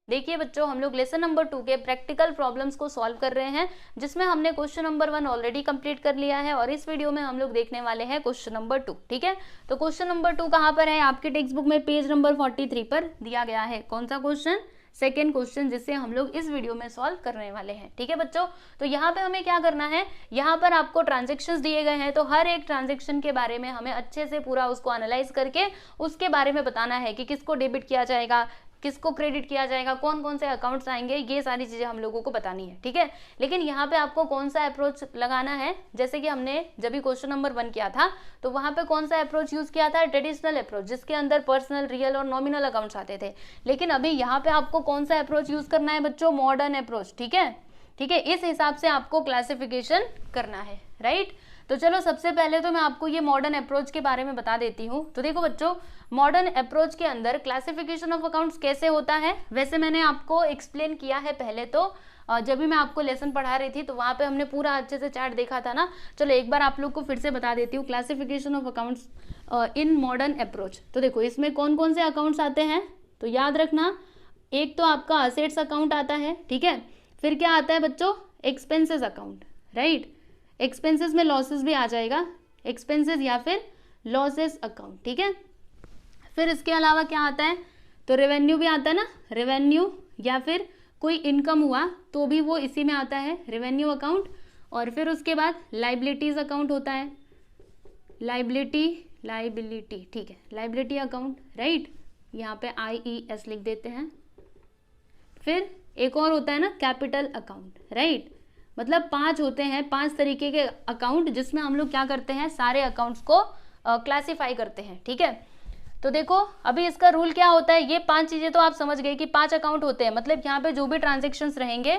देखिए बच्चों, हम लोग लेसन नंबर 2 के प्रैक्टिकल प्रॉब्लम्स को सॉल्व कर रहे हैं, जिसमें हमने क्वेश्चन नंबर 1 ऑलरेडी कंप्लीट कर लिया है और इस वीडियो में हम लोग देखने वाले हैं क्वेश्चन नंबर 2। ठीक है, तो क्वेश्चन नंबर 2 कहाँ पर है? आपके टेक्स्ट बुक में पेज नंबर 43 पर दिया गया है। कौन सा क्वेश्चन? सेकेंड क्वेश्चन, जिससे हम लोग इस वीडियो में सॉल्व करने वाले हैं। ठीक है बच्चों, तो यहाँ पे हमें क्या करना है, यहाँ पर आपको ट्रांजेक्शन्स दिए गए हैं, तो हर एक ट्रांजेक्शन के बारे में हमें अच्छे से पूरा उसको एनालाइज करके उसके बारे में बताना है कि किसको डेबिट किया जाएगा, किसको क्रेडिट किया जाएगा, कौन कौन से अकाउंट्स आएंगे, ये सारी चीजें हम लोगों को बतानी है। ठीक है, लेकिन यहाँ पे आपको कौन सा अप्रोच लगाना है, जैसे कि हमने जब भी क्वेश्चन नंबर 1 किया था तो वहां पे कौन सा अप्रोच यूज किया था? ट्रेडिशनल अप्रोच, जिसके अंदर पर्सनल, रियल और नॉमिनल अकाउंट्स आते थे। लेकिन अभी यहाँ पे आपको कौन सा अप्रोच यूज करना है बच्चों? Modern approach. ठीक है, ठीक है, इस हिसाब से आपको क्लासिफिकेशन करना है, राइट। तो चलो सबसे पहले तो मैं आपको ये मॉडर्न अप्रोच के बारे में बता देती हूँ। तो देखो बच्चों, मॉडर्न अप्रोच के अंदर क्लासिफिकेशन ऑफ अकाउंट्स कैसे होता है, वैसे मैंने आपको एक्सप्लेन किया है पहले। तो जब भी मैं आपको लेसन पढ़ा रही थी तो वहाँ पे हमने पूरा अच्छे से चार्ट देखा था ना। चलो एक बार आप लोग को फिर से बता देती हूँ, classification of accounts in modern approach. तो देखो इसमें कौन कौन से अकाउंट्स आते हैं, तो याद रखना, एक तो आपका असेट्स अकाउंट आता है। ठीक है, फिर क्या आता है बच्चों? Expenses account, right. एक्सपेंसेस में लॉसेस भी आ जाएगा, एक्सपेंसेस या फिर लॉसेस अकाउंट। ठीक है, फिर इसके अलावा क्या आता है? तो रेवेन्यू भी आता है ना, रेवेन्यू या फिर कोई इनकम हुआ तो भी वो इसी में आता है, रेवेन्यू अकाउंट। और फिर उसके बाद लाइबिलिटीज अकाउंट होता है, लाइबिलिटी, ठीक है, लाइबिलिटी अकाउंट, राइट। यहाँ पे IES लिख देते हैं। फिर एक और होता है ना, कैपिटल अकाउंट, राइट। मतलब 5 होते हैं, 5 तरीके के अकाउंट, जिसमें हम लोग क्या करते हैं, सारे अकाउंट्स को क्लासिफाई करते हैं। ठीक है, तो देखो अभी इसका रूल क्या होता है, ये 5 चीजें तो आप समझ गए कि 5 अकाउंट होते हैं, मतलब यहाँ पे जो भी ट्रांजेक्शन्स रहेंगे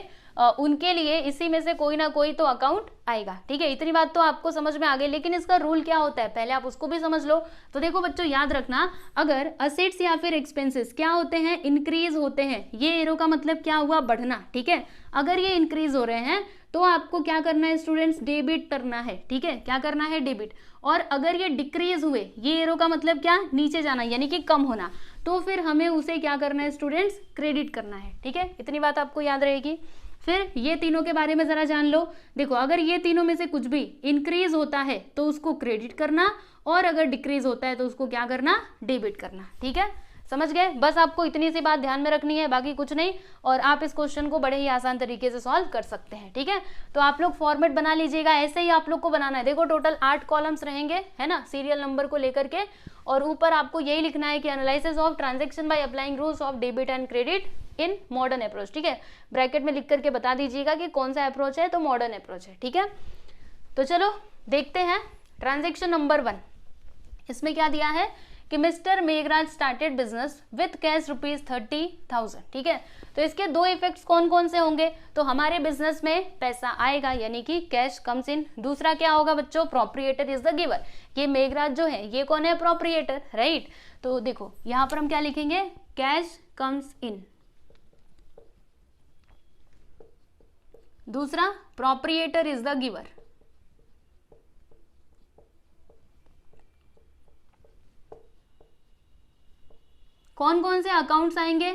उनके लिए इसी में से कोई ना कोई तो अकाउंट आएगा। ठीक है, इतनी बात तो आपको समझ में आ गई, लेकिन इसका रूल क्या होता है पहले आप उसको भी समझ लो। तो देखो बच्चों, याद रखना, अगर असेट्स या फिर एक्सपेंसेस क्या होते हैं, इंक्रीज होते हैं, ये एरो का मतलब क्या हुआ? बढ़ना। ठीक है, अगर ये इंक्रीज हो रहे हैं तो आपको क्या करना है स्टूडेंट्स? डेबिट करना है। ठीक है, क्या करना है? डेबिट। और अगर ये डिक्रीज हुए, ये एरो का मतलब क्या? नीचे जाना, यानी कि कम होना, तो फिर हमें उसे क्या करना है स्टूडेंट्स? क्रेडिट करना है। ठीक है, इतनी बात आपको याद रहेगी। फिर ये तीनों के बारे में जरा जान लो। देखो, अगर ये तीनों में से कुछ भी इंक्रीज होता है तो उसको क्रेडिट करना, और अगर डिक्रीज होता है तो उसको क्या करना? डेबिट करना। ठीक है, समझ गए? बस आपको इतनी सी बात ध्यान में रखनी है, बाकी कुछ नहीं, और आप इस क्वेश्चन को बड़े ही आसान तरीके से सॉल्व कर सकते हैं। ठीक है, तो आप लोग फॉर्मेट बना लीजिएगा, ऐसे ही आप लोग को बनाना है। देखो टोटल 8 कॉलम्स रहेंगे, है ना, सीरियल नंबर को लेकर के, और ऊपर आपको यही लिखना है कि analysis of transaction by applying rules of debit and credit in modern approach. ठीक है, ब्रैकेट में लिख करके बता दीजिएगा कि कौन सा अप्रोच है, तो मॉडर्न अप्रोच है। ठीक है, तो चलो देखते हैं ट्रांजेक्शन नंबर 1। इसमें क्या दिया है कि mister Meghraj started business with cash ₹30,000। ठीक है, तो इसके 2 इफेक्ट्स कौन कौन से होंगे? तो हमारे बिजनेस में पैसा आएगा, यानी कि कैश कम्स इन। दूसरा क्या होगा बच्चों? Proprietor is the giver. ये मेघराज जो है ये कौन है? Proprietor, right. तो देखो यहां पर हम क्या लिखेंगे? Cash comes in. दूसरा, प्रोप्रिएटर इज द गिवर। कौन कौन से अकाउंट्स आएंगे?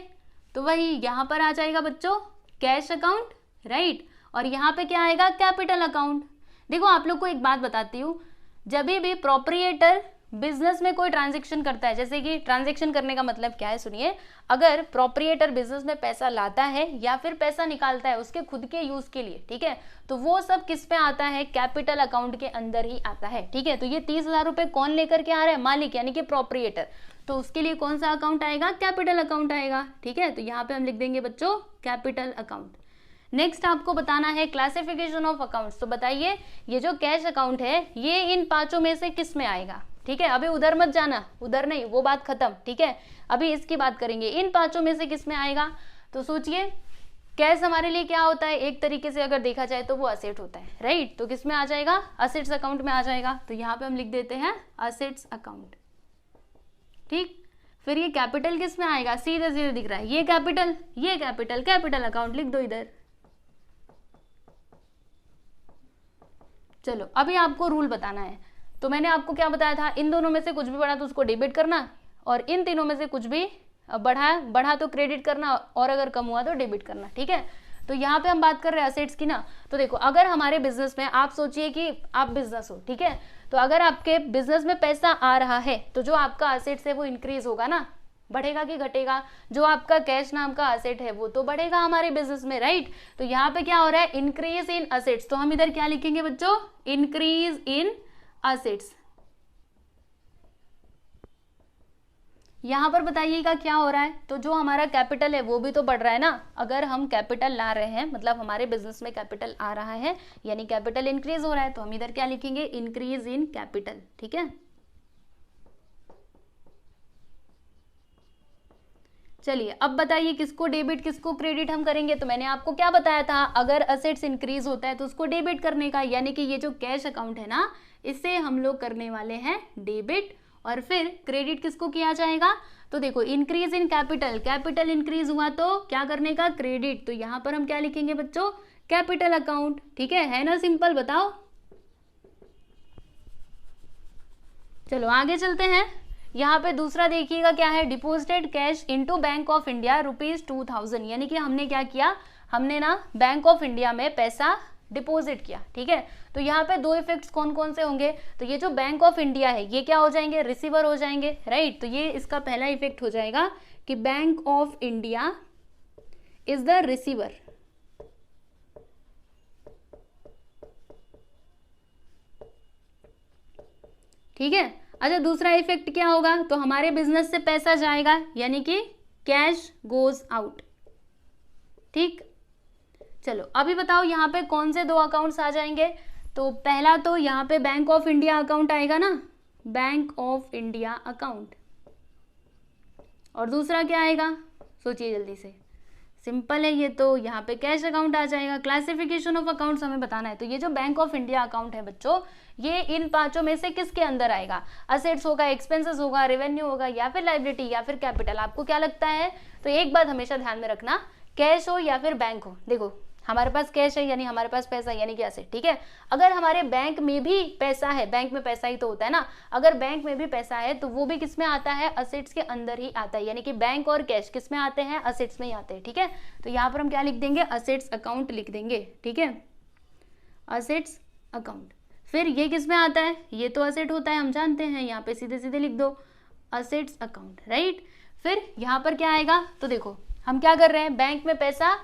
तो वही यहां पर आ जाएगा बच्चों कैश अकाउंट, राइट। और यहां पे क्या आएगा? Capital account. देखो आप लोग को एक बात बताती हूँ, जब भी प्रोप्रिएटर बिजनेस में कोई ट्रांजेक्शन करता है, जैसे कि ट्रांजेक्शन करने का मतलब क्या है सुनिए, अगर प्रोप्रिएटर बिजनेस में पैसा लाता है या फिर पैसा निकालता है उसके खुद के यूज के लिए, ठीक है, तो वो सब किस पे आता है? कैपिटल अकाउंट के अंदर ही आता है। ठीक है, तो ये 30,000 रुपए कौन लेकर के आ रहा है? मालिक, यानी कि प्रोप्रिएटर। तो उसके लिए कौन सा अकाउंट आएगा? कैपिटल अकाउंट आएगा। ठीक है, तो यहाँ पे हम लिख देंगे बच्चों कैपिटल अकाउंट। नेक्स्ट आपको बताना है क्लासिफिकेशन ऑफ अकाउंट्स। तो बताइए ये जो कैश अकाउंट है ये इन 5 में से किस में आएगा? ठीक है, अभी उधर मत जाना, उधर नहीं, वो बात खत्म। ठीक है, अभी इसकी बात करेंगे, इन 5 में से किस में आएगा? तो सोचिए, कैश हमारे लिए क्या होता है? एक तरीके से अगर देखा जाए तो वो असेट होता है, राइट। तो किस में आ जाएगा? असेट्स अकाउंट में आ जाएगा। तो यहाँ पे हम लिख देते हैं असेट्स अकाउंट। ठीक, फिर ये कैपिटल किस में आएगा? सीधे सीधे दिख रहा है, ये कैपिटल, ये कैपिटल, कैपिटल अकाउंट लिख दो इधर। चलो अभी आपको रूल बताना है। तो मैंने आपको क्या बताया था? इन दोनों में से कुछ भी पड़ा तो उसको डेबिट करना, और इन तीनों में से कुछ भी बढ़ा तो क्रेडिट करना, और अगर कम हुआ तो डेबिट करना, ठीक है। तो यहाँ पे हम बात कर रहे हैं असेट्स की ना। तो देखो अगर हमारे बिजनेस में, आप सोचिए कि आप बिजनेस हो, ठीक है, तो अगर आपके बिजनेस में पैसा आ रहा है तो जो आपका असेट्स है वो इंक्रीज होगा ना, बढ़ेगा कि घटेगा? जो आपका कैश नाम का असेट है वो तो बढ़ेगा हमारे बिजनेस में, राइट। तो यहाँ पे क्या हो रहा है, इंक्रीज इन असेट्स। तो हम इधर क्या लिखेंगे बच्चों, इंक्रीज इन असेट्स। यहाँ पर बताइएगा क्या हो रहा है, तो जो हमारा कैपिटल है वो भी तो बढ़ रहा है ना। अगर हम कैपिटल ला रहे हैं मतलब हमारे बिजनेस में कैपिटल आ रहा है, यानी कैपिटल इंक्रीज हो रहा है, तो हम इधर क्या लिखेंगे, इंक्रीज इन कैपिटल, ठीक है। चलिए अब बताइए किसको डेबिट किसको क्रेडिट हम करेंगे। तो मैंने आपको क्या बताया था, अगर असेट्स इंक्रीज होता है तो उसको डेबिट करने का, यानी कि ये जो कैश अकाउंट है ना, इससे हम लोग करने वाले हैं डेबिट, और फिर क्रेडिट किसको किया जाएगा। तो देखो increase in capital, capital increase हुआ तो क्या करने का, क्रेडिट। तो यहां पर हम क्या लिखेंगे बच्चों, कैपिटल अकाउंट, ठीक है ना, सिंपल। बताओ, चलो आगे चलते हैं। यहाँ पे दूसरा देखिएगा क्या है, deposited cash into bank of India ₹2000, यानी कि हमने क्या किया, हमने ना बैंक ऑफ इंडिया में पैसा डिपॉजिट किया, ठीक है। तो यहाँ पे दो इफेक्ट्स कौन कौन से होंगे, तो ये जो बैंक ऑफ इंडिया है ये क्या हो जाएंगे, रिसीवर हो जाएंगे, राइट। तो ये इसका पहला इफेक्ट हो जाएगा कि bank of India is the receiver, ठीक है। अच्छा दूसरा इफेक्ट क्या होगा, तो हमारे बिजनेस से पैसा जाएगा, यानी कि कैश गोज आउट, ठीक। चलो अभी बताओ यहाँ पे कौन से दो अकाउंट्स आ जाएंगे। तो पहला तो यहाँ पे बैंक ऑफ इंडिया अकाउंट आएगा ना, बैंक ऑफ इंडिया अकाउंट, और दूसरा क्या आएगा, सोचिए जल्दी से, सिंपल है ये, तो यहाँ पे कैश अकाउंट आ जाएगा। क्लासिफिकेशन ऑफ अकाउंट्स हमें बताना है, तो ये जो बैंक ऑफ इंडिया अकाउंट है बच्चों, ये इन पांचों में से किसके अंदर आएगा, असेट्स होगा, एक्सपेंसेस होगा, रेवेन्यू होगा, या फिर लाइबिलिटी, या फिर कैपिटल, आपको क्या लगता है। तो एक बात हमेशा ध्यान में रखना, कैश हो या फिर बैंक हो, देखो हमारे पास कैश है यानी हमारे पास पैसा यानी कि एसेट, ठीक है। अगर हमारे बैंक में भी पैसा है, बैंक में पैसा ही तो होता है ना, अगर बैंक में भी पैसा है तो वो भी किस में आता है, असेट्स के अंदर ही आता है, यानी कि बैंक और कैश किस में आते हैं, असेट्स में ही आते हैं, ठीक है। तो यहाँ पर हम क्या लिख देंगे, असेट्स अकाउंट लिख देंगे, ठीक है, असेट्स अकाउंट। फिर ये किस में आता है, ये तो असेट होता है हम जानते हैं, यहाँ पे सीधे सीधे लिख दो असेट्स अकाउंट, राइट। फिर यहाँ पर क्या आएगा, तो देखो हम क्या कर रहे हैं, बैंक में पैसा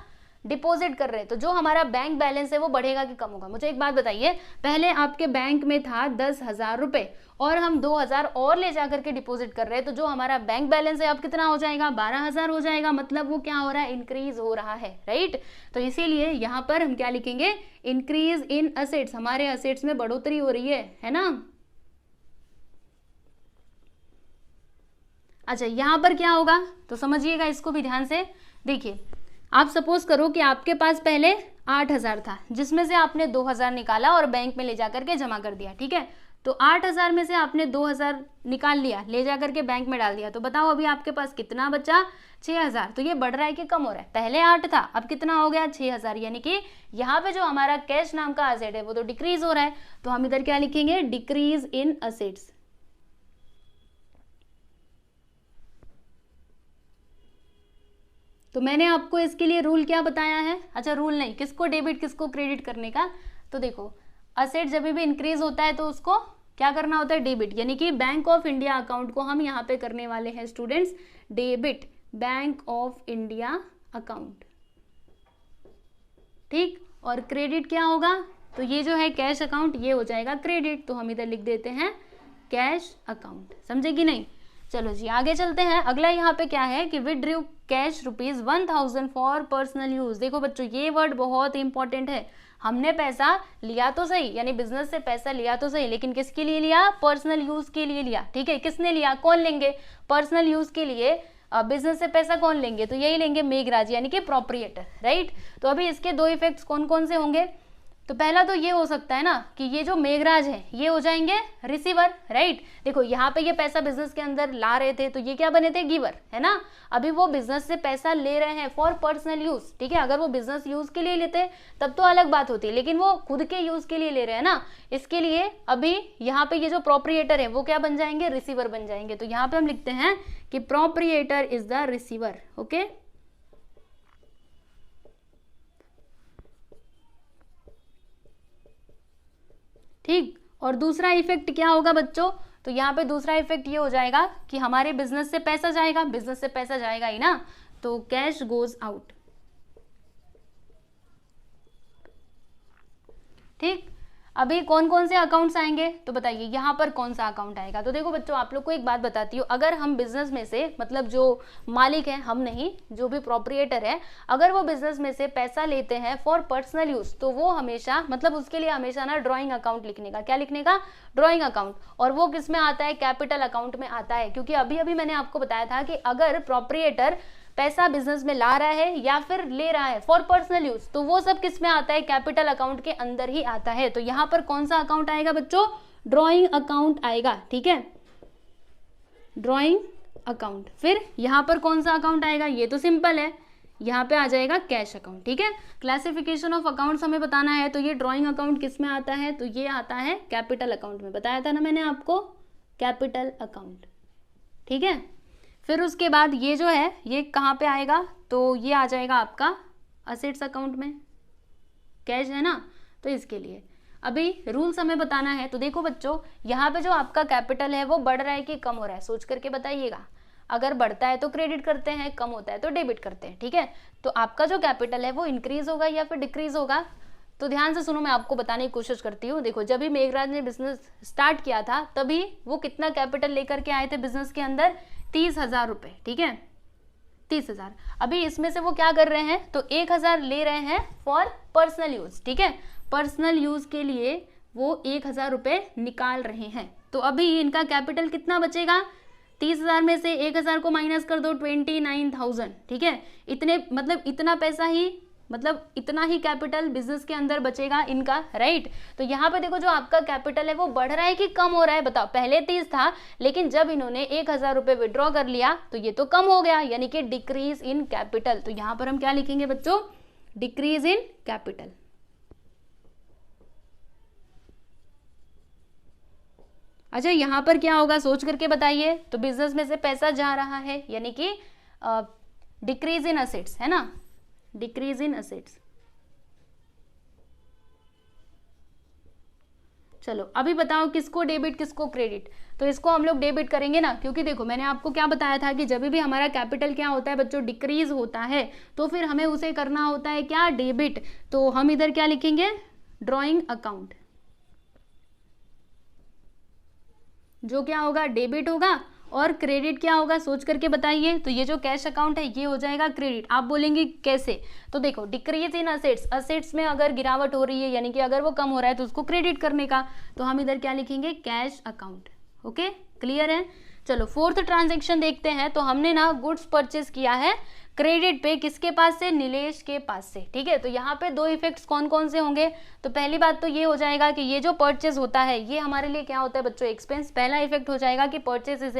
डिपॉजिट कर रहे हैं, तो जो हमारा बैंक बैलेंस है वो बढ़ेगा कि कम होगा। मुझे एक बात बताइए, पहले आपके बैंक में था 10,000 रुपए और हम 2,000 और ले जाकर के डिपॉजिट कर रहे हैं, तो जो हमारा बैंक बैलेंस है अब कितना हो जाएगा, 12,000 हो जाएगा। मतलब वो क्या हो रहा है, इंक्रीज हो रहा है, राइट। तो इसीलिए यहाँ पर हम क्या लिखेंगे, इंक्रीज इन असेट्स, हमारे असेट्स में बढ़ोतरी हो रही है ना। अच्छा यहाँ पर क्या होगा, तो समझिएगा इसको भी ध्यान से। देखिए आप सपोज करो कि आपके पास पहले 8,000 था, जिसमें से आपने 2,000 निकाला और बैंक में ले जाकर के जमा कर दिया, ठीक है। तो 8,000 में से आपने 2,000 निकाल लिया, ले जाकर के बैंक में डाल दिया, तो बताओ अभी आपके पास कितना बचा, 6,000। तो ये बढ़ रहा है कि कम हो रहा है, पहले 8 था अब कितना हो गया, 6,000, यानी कि यहाँ पे जो हमारा कैश नाम का असेट है वो तो डिक्रीज हो रहा है। तो हम इधर क्या लिखेंगे, डिक्रीज इन असेट्स। तो मैंने आपको इसके लिए रूल क्या बताया है, अच्छा रूल नहीं, किसको डेबिट किसको क्रेडिट करने का। तो देखो असेट जब भी इंक्रीज होता है तो उसको क्या करना होता है, डेबिट, यानी कि बैंक ऑफ इंडिया अकाउंट को हम यहाँ पे करने वाले हैं students debit, bank of India account, ठीक। और क्रेडिट क्या होगा, तो ये जो है कैश अकाउंट ये हो जाएगा क्रेडिट, तो हम इधर लिख देते हैं कैश अकाउंट, समझे कि नहीं। चलो जी आगे चलते हैं। अगला यहाँ पे क्या है कि withdraw cash ₹1,000 for personal use. देखो बच्चों ये वर्ड बहुत इंपॉर्टेंट है, हमने पैसा लिया तो सही, यानी बिजनेस से पैसा लिया तो सही, लेकिन किसके लिए लिया, पर्सनल यूज के लिए लिया, ठीक है। किसने लिया, कौन लेंगे, पर्सनल यूज के लिए बिजनेस से पैसा कौन लेंगे, तो यही लेंगे मेघराज, यानी कि प्रोप्रिएटर, राइट। तो अभी इसके दो इफेक्ट्स कौन कौन से होंगे, तो पहला तो ये हो सकता है ना कि ये जो मेघराज है ये हो जाएंगे रिसीवर, राइट। देखो यहाँ पे ये पैसा बिजनेस के अंदर ला रहे थे तो ये क्या बने थे, गिवर, है ना। अभी वो बिजनेस से पैसा ले रहे हैं फॉर पर्सनल यूज, ठीक है। अगर वो बिजनेस यूज के लिए लेते तब तो अलग बात होती, लेकिन वो खुद के यूज के लिए ले रहे हैं ना, इसके लिए अभी यहाँ पे ये जो प्रोप्रिएटर है वो क्या बन जाएंगे, रिसीवर बन जाएंगे। तो यहाँ पे हम लिखते हैं कि proprietor is the receiver, okay. ठीक, और दूसरा इफेक्ट क्या होगा बच्चों, तो यहाँ पे दूसरा इफेक्ट ये हो जाएगा कि हमारे बिजनेस से पैसा जाएगा, बिजनेस से पैसा जाएगा ही ना, तो कैश गोज आउट। ठीक, अभी कौन कौन से अकाउंट्स आएंगे तो बताइए यहाँ पर कौन सा अकाउंट आएगा। तो देखो बच्चों, आप लोग को एक बात बताती हूँ, अगर हम बिजनेस में से, मतलब जो मालिक है, हम नहीं, जो भी प्रोप्रिएटर है, अगर वो बिजनेस में से पैसा लेते हैं फॉर पर्सनल यूज, तो वो हमेशा, मतलब उसके लिए हमेशा ना ड्रॉइंग अकाउंट लिखने का, क्या लिखने का, ड्रॉइंग अकाउंट। और वो किस में आता है, कैपिटल अकाउंट में आता है, क्योंकि अभी अभी मैंने आपको बताया था कि अगर प्रोप्रिएटर पैसा बिजनेस में ला रहा है या फिर ले रहा है फॉर पर्सनल यूज, तो वो सब किस में आता है, कैपिटल अकाउंट के अंदर ही आता है। तो यहाँ पर कौन सा अकाउंट आएगा बच्चों, ड्रॉइंग अकाउंट आएगा, ठीक है, ड्रॉइंग अकाउंट। फिर यहाँ पर कौन सा अकाउंट आएगा, ये तो सिंपल है, यहाँ पे आ जाएगा कैश अकाउंट, ठीक है। क्लासिफिकेशन ऑफ अकाउंट्स हमें बताना है, तो ये ड्रॉइंग अकाउंट किस में आता है, तो ये आता है कैपिटल अकाउंट में, बताया था ना मैंने आपको, कैपिटल अकाउंट, ठीक है। फिर उसके बाद ये जो है ये कहाँ पे आएगा, तो ये आ जाएगा आपका असेट्स अकाउंट में, कैश है ना, तो इसके लिए अभी रूल्स हमें बताना है। तो देखो बच्चों, यहाँ पे जो आपका कैपिटल है वो बढ़ रहा है कि कम हो रहा है, सोच करके बताइएगा। अगर बढ़ता है तो क्रेडिट करते हैं, कम होता है तो डेबिट करते हैं, ठीक है। तो आपका जो कैपिटल है वो इंक्रीज होगा या फिर डिक्रीज होगा, तो ध्यान से सुनो, मैं आपको बताने की कोशिश करती हूँ। देखो, जब भी मेघराज ने बिजनेस स्टार्ट किया था तभी वो कितना कैपिटल लेकर के आए थे बिजनेस के अंदर, 30,000 रुपये, ठीक है, 30,000। अभी इसमें से वो क्या कर रहे हैं, तो 1,000 ले रहे हैं फॉर पर्सनल यूज, ठीक है, पर्सनल यूज के लिए वो 1,000 रुपये निकाल रहे हैं। तो अभी इनका कैपिटल कितना बचेगा, 30,000 में से 1,000 को माइनस कर दो, 29,000, ठीक है। इतने, मतलब इतना पैसा ही, मतलब इतना ही कैपिटल बिजनेस के अंदर बचेगा इनका, राइट। तो यहाँ पे देखो, जो आपका कैपिटल है वो बढ़ रहा है कि कम हो रहा है, बताओ। पहले 30 था, लेकिन जब इन्होंने 1,000 रुपये विड्रॉ कर लिया तो ये तो कम हो गया, यानी कि डिक्रीज इन कैपिटल। तो यहाँ पर हम क्या लिखेंगे बच्चों, डिक्रीज इन कैपिटल। अच्छा, यहाँ पर क्या होगा सोच करके बताइए। तो बिजनेस में से पैसा जा रहा है, यानी कि डिक्रीज इन असेट्स, है ना, डिक्रीज इन असेट्स। चलो अभी बताओ किसको डेबिट किसको क्रेडिट, तो इसको हम लोग डेबिट करेंगे ना, क्योंकि देखो मैंने आपको क्या बताया था कि जब भी हमारा कैपिटल क्या होता है बच्चों, डिक्रीज होता है, तो फिर हमें उसे करना होता है क्या, डेबिट। तो हम इधर क्या लिखेंगे, ड्रॉइंग अकाउंट, जो क्या होगा, डेबिट होगा, और क्रेडिट क्या होगा सोच करके बताइए। तो ये जो कैश अकाउंट है ये हो जाएगा क्रेडिट। आप बोलेंगे कैसे, तो देखो, डिक्रीज इन असेट्स, असेट्स में अगर गिरावट हो रही है, यानी कि अगर वो कम हो रहा है तो उसको क्रेडिट करने का, तो हम इधर क्या लिखेंगे, कैश अकाउंट, ओके, क्लियर है। चलो फोर्थ ट्रांजैक्शन देखते हैं। तो हमने ना गुड्स परचेज किया है क्रेडिट पे, किसके पास से, नीलेश के पास से, ठीक है। तो यहाँ पे दो इफेक्ट्स कौन कौन से होंगे, तो पहली बात तो ये हो जाएगा कि ये जो परचेज होता है ये हमारे लिए क्या होता है बच्चों, एक्सपेंस। पहला इफेक्ट हो जाएगा कि परचेज इज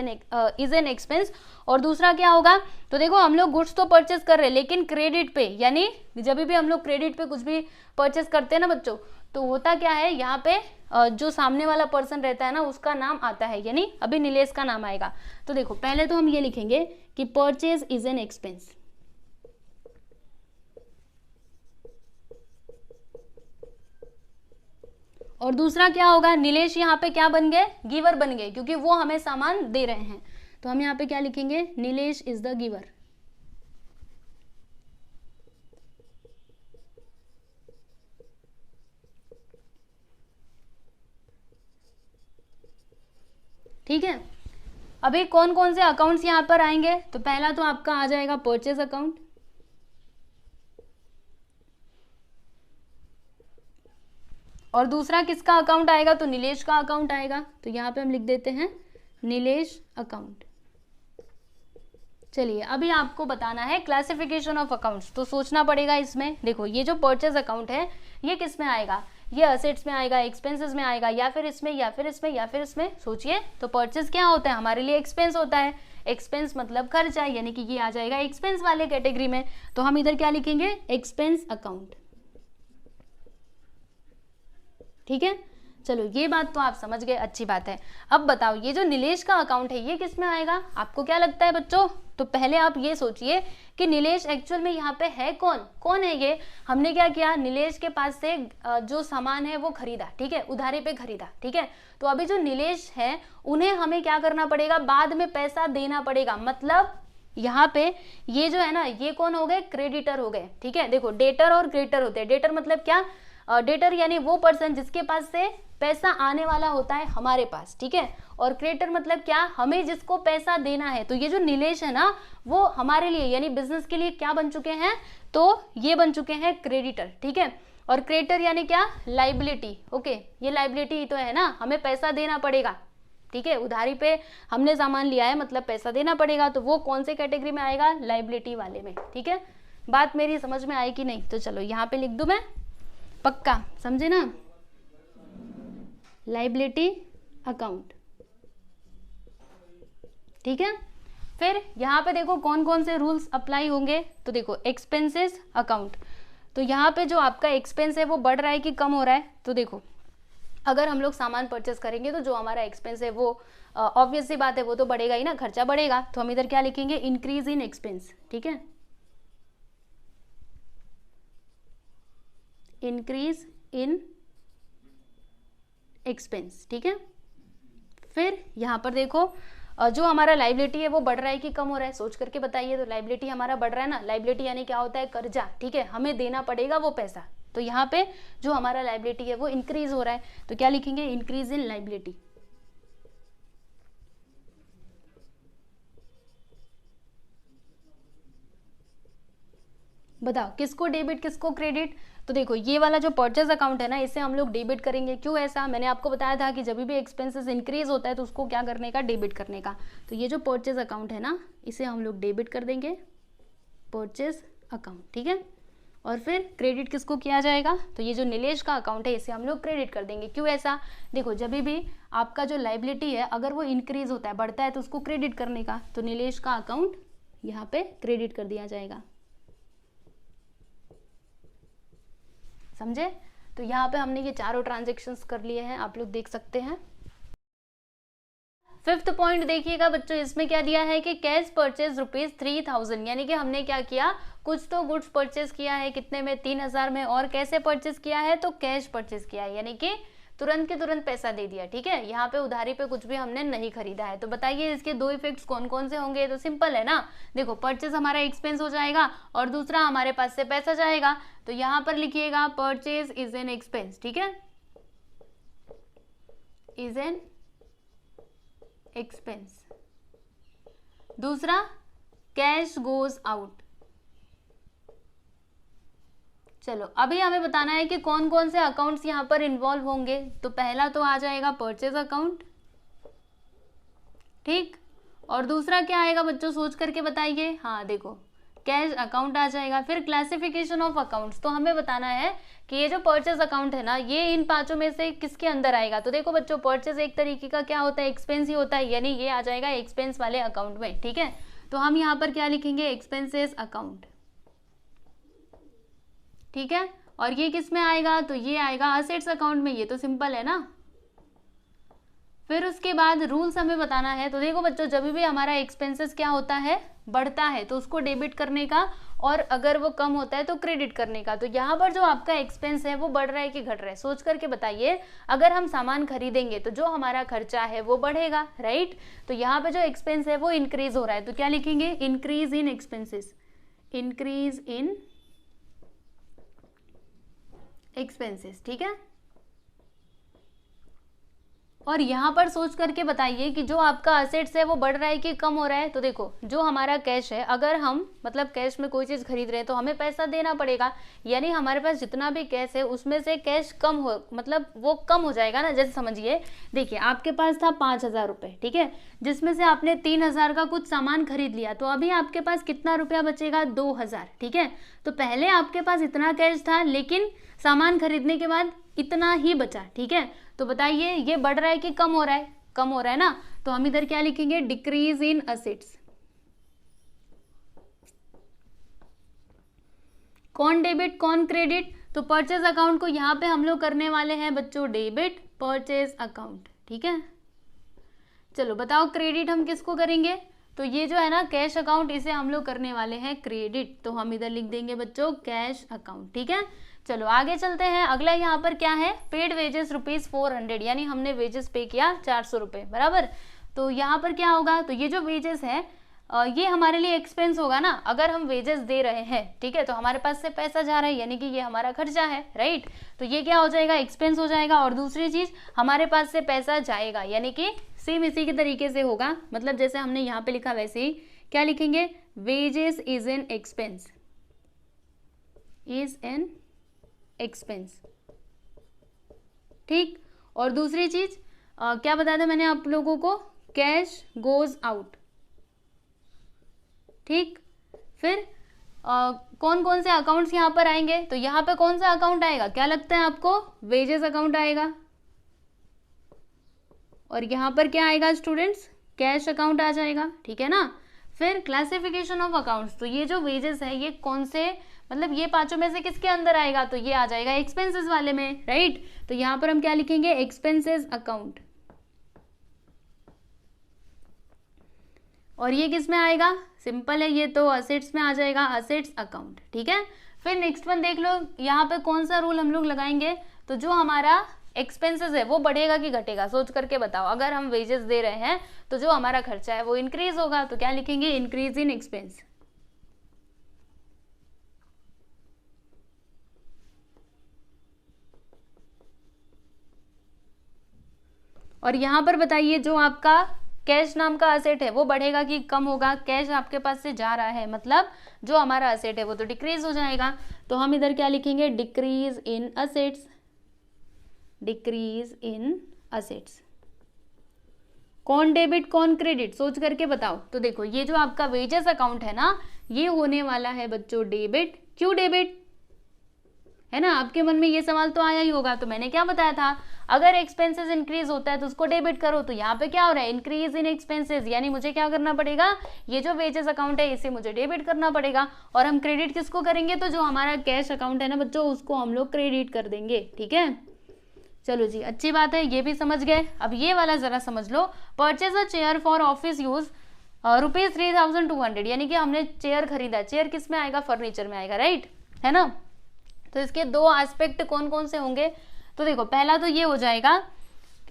एन एक्सपेंस। और दूसरा क्या होगा, तो देखो हम लोग गुड्स तो परचेज कर रहे हैं लेकिन क्रेडिट पे, यानी जब भी हम लोग क्रेडिट पे कुछ भी परचेज करते हैं ना बच्चों, तो होता क्या है, यहाँ पे जो सामने वाला पर्सन रहता है ना उसका नाम आता है, यानी अभी नीलेश का नाम आएगा। तो देखो पहले तो हम ये लिखेंगे कि परचेज इज एन एक्सपेंस, और दूसरा क्या होगा, नीलेश यहाँ पे क्या बन गए, गिवर बन गए, क्योंकि वो हमें सामान दे रहे हैं। तो हम यहाँ पे क्या लिखेंगे, नीलेश इज द गिवर। ठीक है। अभी कौन कौन से अकाउंट्स यहाँ पर आएंगे, तो पहला तो आपका आ जाएगा परचेज अकाउंट, और दूसरा किसका अकाउंट आएगा, तो नीलेश का अकाउंट आएगा। तो यहाँ पे हम लिख देते हैं नीलेश अकाउंट। चलिए अभी आपको बताना है क्लासिफिकेशन ऑफ अकाउंट्स, तो सोचना पड़ेगा इसमें। देखो ये जो परचेज अकाउंट है ये किस में आएगा, ये असेट्स में आएगा, एक्सपेंसेस में आएगा, या फिर इसमें, या फिर इसमें, या फिर इसमें? सोचिए। तो परचेज क्या होता है हमारे लिए? एक्सपेंस होता है। एक्सपेंस मतलब खर्चा, यानी कि ये आ जाएगा एक्सपेंस वाले कैटेगरी में। तो हम इधर क्या लिखेंगे? Expense account. ठीक है, चलो ये बात तो आप समझ गए, अच्छी बात है। अब बताओ ये जो नीलेश का अकाउंट है ये किस में आएगा? आपको क्या लगता है बच्चों? तो पहले आप ये सोचिए कि नीलेश एक्चुअल में यहाँ पे है कौन? कौन है ये? हमने क्या किया, नीलेश के पास से जो सामान है वो खरीदा, ठीक है, उधारी पे खरीदा, ठीक है। तो अभी जो नीलेश है उन्हें हमें क्या करना पड़ेगा? बाद में पैसा देना पड़ेगा। मतलब यहाँ पे ये जो है ना, ये कौन हो गए? क्रेडिटर हो गए, ठीक है। देखो डेटर और क्रेडिटर होते हैं। डेटर मतलब क्या? डेटर यानी वो पर्सन जिसके पास से पैसा आने वाला होता है हमारे पास, ठीक है। और क्रेडिटर मतलब क्या? हमें जिसको पैसा देना है। तो ये जो नीलेश है ना वो हमारे लिए यानी बिजनेस के लिए क्या बन चुके हैं? तो ये बन चुके हैं क्रेडिटर, ठीक है। और क्रेडिटर यानी क्या? लाइबिलिटी। ओके, ये लाइबिलिटी तो है ना, हमें पैसा देना पड़ेगा, ठीक है। उधारी पे हमने सामान लिया है मतलब पैसा देना पड़ेगा। तो वो कौन से कैटेगरी में आएगा? लाइबिलिटी वाले में, ठीक है। बात मेरी समझ में आई कि नहीं? तो चलो यहाँ पे लिख दूं मैं, पक्का समझे ना? लाइबिलिटी अकाउंट, ठीक है। फिर यहाँ पे देखो कौन कौन से रूल्स अप्लाई होंगे। तो देखो एक्सपेंसेस अकाउंट, तो यहाँ पे जो आपका एक्सपेंस है वो बढ़ रहा है कि कम हो रहा है? तो देखो अगर हम लोग सामान परचेस करेंगे तो जो हमारा एक्सपेंस है वो ऑब्वियस सी बात है वो तो बढ़ेगा ही ना, खर्चा बढ़ेगा। तो हम इधर क्या लिखेंगे? इंक्रीज इन एक्सपेंस, ठीक है। इंक्रीज इन एक्सपेंस, ठीक है। फिर यहाँ पर देखो जो हमारा लाइबिलिटी है वो बढ़ रहा है कि कम हो रहा है? सोच करके बताइए। तो लाइबिलिटी हमारा बढ़ रहा है ना। लाइबिलिटी यानी क्या होता है? कर्जा, ठीक है, हमें देना पड़ेगा वो पैसा। तो यहाँ पे जो हमारा लाइबिलिटी है वो इंक्रीज हो रहा है। तो क्या लिखेंगे? Increase in liability. बताओ किसको डेबिट किसको क्रेडिट? तो देखो ये वाला जो परचेज अकाउंट है ना इसे हम लोग डेबिट करेंगे। क्यों ऐसा? मैंने आपको बताया था कि जब भी एक्सपेंसेस इंक्रीज होता है तो उसको क्या करने का? डेबिट करने का। तो ये जो परचेज अकाउंट है ना इसे हम लोग डेबिट कर देंगे, परचेज अकाउंट, ठीक है। और फिर क्रेडिट किसको किया जाएगा? तो ये जो नीलेश का अकाउंट है इसे हम लोग क्रेडिट कर देंगे। क्यों ऐसा? देखो जब भी आपका जो लाइबिलिटी है अगर वो इंक्रीज होता है, बढ़ता है, तो उसको क्रेडिट करने का। तो नीलेश का अकाउंट यहाँ पे क्रेडिट कर दिया जाएगा, समझे? तो यहाँ पे हमने ये चारों ट्रांजेक्शन्स कर लिए हैं, आप लोग देख सकते हैं। फिफ्थ पॉइंट देखिएगा बच्चों, इसमें क्या दिया है कि कैश परचेज ₹3000, यानी कि हमने क्या किया? कुछ तो गुड्स परचेज किया है, कितने में? 3000 में। और कैसे परचेज किया है? तो कैश परचेज किया है, यानी कि तुरंत के तुरंत पैसा दे दिया, ठीक है। यहाँ पे उधारी पे कुछ भी हमने नहीं खरीदा है। तो बताइए इसके दो इफेक्ट्स कौन कौन से होंगे? तो सिंपल है ना, देखो परचेज हमारा एक्सपेंस हो जाएगा और दूसरा हमारे पास से पैसा जाएगा। तो यहाँ पर लिखिएगा परचेज इज एन एक्सपेंस, ठीक है, इज एन एक्सपेंस। दूसरा कैश गोज आउट। चलो अभी हमें बताना है कि कौन कौन से अकाउंट्स यहाँ पर इन्वॉल्व होंगे। तो पहला तो आ जाएगा परचेज अकाउंट, ठीक। और दूसरा क्या आएगा बच्चों? सोच करके बताइए। हाँ देखो कैश अकाउंट आ जाएगा। फिर क्लासिफिकेशन ऑफ अकाउंट्स, तो हमें बताना है कि ये जो परचेज अकाउंट है ना ये इन पांचों में से किसके अंदर आएगा। तो देखो बच्चों परचेज एक तरीके का क्या होता है? एक्सपेंस ही होता है, यानी ये आ जाएगा एक्सपेंस वाले अकाउंट में, ठीक है। तो हम यहाँ पर क्या लिखेंगे? एक्सपेंसेस अकाउंट, ठीक है। और ये किस में आएगा? तो ये आएगा असेट्स अकाउंट में। ये तो सिंपल है ना। फिर उसके बाद रूल्स हमें बताना है। तो देखो बच्चों जब भी हमारा एक्सपेंसेस क्या होता है? बढ़ता है, तो उसको डेबिट करने का, और अगर वो कम होता है तो क्रेडिट करने का। तो यहाँ पर जो आपका एक्सपेंस है वो बढ़ रहा है कि घट रहा है? सोच करके बताइए। अगर हम सामान खरीदेंगे तो जो हमारा खर्चा है वो बढ़ेगा, राइट। तो यहाँ पे जो एक्सपेंस है वो इंक्रीज हो रहा है। तो क्या लिखेंगे? Increase in expenses, increase in expenses, ठीक है। और यहाँ पर सोच करके बताइए कि जो आपका असेट्स है वो बढ़ रहा है कि कम हो रहा है। तो देखो जो हमारा कैश है, अगर हम मतलब कैश में कोई चीज़ खरीद रहे हैं तो हमें पैसा देना पड़ेगा, यानी हमारे पास जितना भी कैश है उसमें से कैश कम हो, मतलब वो कम हो जाएगा ना। जैसे समझिए, देखिए आपके पास था 5,000 रुपये, ठीक है, जिसमें से आपने 3,000 का कुछ सामान खरीद लिया, तो अभी आपके पास कितना रुपया बचेगा? 2,000, ठीक है। तो पहले आपके पास इतना कैश था, लेकिन सामान खरीदने के बाद इतना ही बचा, ठीक है। तो बताइए ये बढ़ रहा है कि कम हो रहा है? कम हो रहा है ना। तो हम इधर क्या लिखेंगे? Decrease in assets. कौन डेबिट कौन क्रेडिट? तो परचेज अकाउंट को यहाँ पे हम लोग करने वाले हैं बच्चों डेबिट, परचेज अकाउंट, ठीक है। चलो बताओ क्रेडिट हम किसको करेंगे? तो ये जो है ना कैश अकाउंट, इसे हम लोग करने वाले हैं क्रेडिट, तो हम इधर लिख देंगे बच्चों कैश अकाउंट, ठीक है। चलो आगे चलते हैं। अगला यहाँ पर क्या है? पेड वेजेस ₹400, यानी हमने वेजेस पे किया 400 रुपये, बराबर। तो यहाँ पर क्या होगा? तो ये जो वेजेस है ये हमारे लिए एक्सपेंस होगा ना। अगर हम वेजेस दे रहे हैं, ठीक है, तो हमारे पास से पैसा जा रहा है, यानी कि ये हमारा खर्चा है, राइट। तो ये क्या हो जाएगा? एक्सपेंस हो जाएगा। और दूसरी चीज, हमारे पास से पैसा जाएगा, यानी कि सेम इसी के तरीके से होगा, मतलब जैसे हमने यहाँ पे लिखा वैसे ही क्या लिखेंगे? Wages is an expense, is an expense, ठीक। और दूसरी चीज क्या बताया था मैंने आप लोगों को? कैश गोज आउट, ठीक। फिर कौन कौन से अकाउंट्स यहाँ पर आएंगे? तो यहाँ पे कौन सा अकाउंट आएगा? क्या लगता है आपको? वेजेस अकाउंट आएगा। और यहाँ पर क्या आएगा स्टूडेंट्स? कैश अकाउंट आ जाएगा, ठीक है ना। फिर क्लासिफिकेशन ऑफ अकाउंट्स, तो ये जो वेजेस है ये कौन से, मतलब ये पांचों में से किसके अंदर आएगा? तो ये आ जाएगा एक्सपेंसेस वाले में, राइट। तो यहाँ पर हम क्या लिखेंगे? Expenses account. और ये किस में आएगा? सिंपल है, ये तो असेट्स में आ जाएगा, असेट्स अकाउंट, ठीक है। फिर नेक्स्ट वन देख लो, यहाँ पे कौन सा रूल हम लोग लगाएंगे? तो जो हमारा एक्सपेंसेस है वो बढ़ेगा कि घटेगा? सोच करके बताओ। अगर हम वेजेस दे रहे हैं तो जो हमारा खर्चा है वो इंक्रीज होगा, तो क्या लिखेंगे? Increase in expense. और यहाँ पर बताइए जो आपका कैश नाम का असेट है वो बढ़ेगा कि कम होगा? कैश आपके पास से जा रहा है, मतलब जो हमारा असेट है वो तो डिक्रीज हो जाएगा। तो हम इधर क्या लिखेंगे? Decrease in assets, decrease in assets. कौन डेबिट कौन क्रेडिट? सोच करके बताओ। तो देखो ये जो आपका वेजेस अकाउंट है ना, ये होने वाला है बच्चों डेबिट। क्यों डेबिट? है ना, आपके मन में ये सवाल तो आया ही होगा। तो मैंने क्या बताया था? अगर एक्सपेंसेस इंक्रीज होता है तो उसको डेबिट करो। तो यहाँ पे क्या हो रहा है? इंक्रीज इन एक्सपेंसेस, यानी मुझे क्या करना पड़ेगा? ये जो वेजेस अकाउंट है इसे मुझे डेबिट करना पड़ेगा। और हम क्रेडिट किसको करेंगे? तो जो हमारा कैश अकाउंट है ना बच्चों, उसको हम लोग क्रेडिट कर देंगे, ठीक है। चलो जी, अच्छी बात है, ये भी समझ गए। अब ये वाला जरा समझ लो। Purchase a chair for office use ₹3,200, यानी कि हमने चेयर खरीदा। चेयर किस में आएगा? फर्नीचर में आएगा, राइट, है ना। तो इसके दो एस्पेक्ट कौन कौन से होंगे? तो देखो पहला तो ये हो जाएगा,